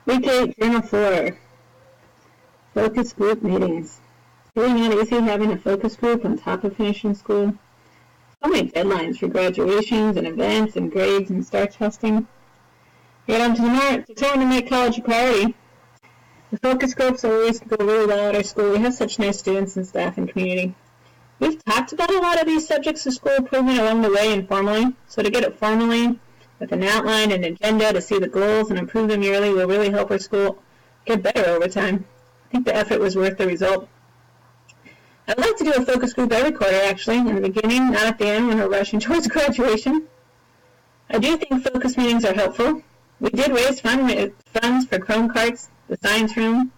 Week 8, Journal 4, Focus Group Meetings. Feeling not easy having a focus group on top of finishing school? So many deadlines for graduations and events and grades and start testing. Yet I'm determined to make college a priority. The focus groups always go really well at our school. We have such nice students and staff and community. We've talked about a lot of these subjects of school improvement along the way informally, so to get it formally with an outline and agenda to see the goals and improve them yearly will really help our school get better over time. I think the effort was worth the result. I'd like to do a focus group every quarter, actually, in the beginning, not at the end when we're rushing towards graduation. I do think focus meetings are helpful. We did raise funds for Chrome carts, the science room.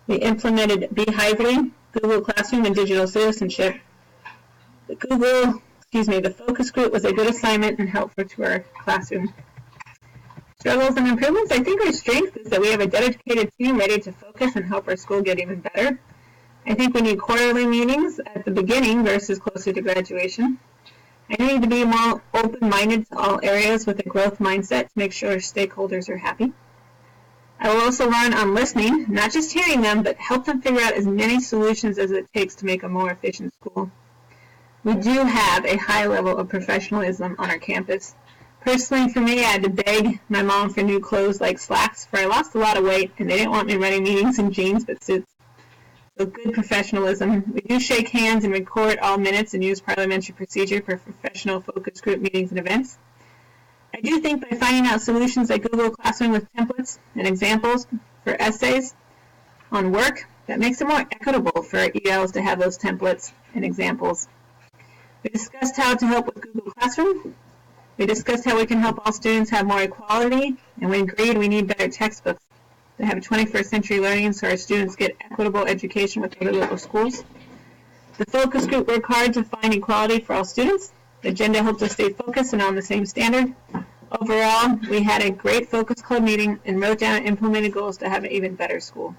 We implemented Beehivery, Google Classroom, and digital citizenship. The focus group was a good assignment and helpful to our classroom. Struggles and improvements. I think our strength is that we have a dedicated team ready to focus and help our school get even better. I think we need quarterly meetings at the beginning versus closer to graduation. I need to be more open-minded to all areas with a growth mindset to make sure stakeholders are happy. I will also learn on listening, not just hearing them, but help them figure out as many solutions as it takes to make a more efficient school. We do have a high level of professionalism on our campus. Personally, for me, I had to beg my mom for new clothes like slacks, for I lost a lot of weight, and they didn't want me running meetings in jeans but suits. So good professionalism. We do shake hands and record all minutes and use parliamentary procedure for professional focus group meetings and events. I do think by finding out solutions like Google Classroom with templates and examples for essays on work, that makes it more equitable for ELs to have those templates and examples. We discussed how to help with Google Classroom. We discussed how we can help all students have more equality, and we agreed we need better textbooks to have 21st century learning so our students get equitable education with other local schools. The focus group worked hard to find equality for all students. The agenda helped us stay focused and on the same standard. Overall, we had a great focus club meeting and wrote down and implemented goals to have an even better school.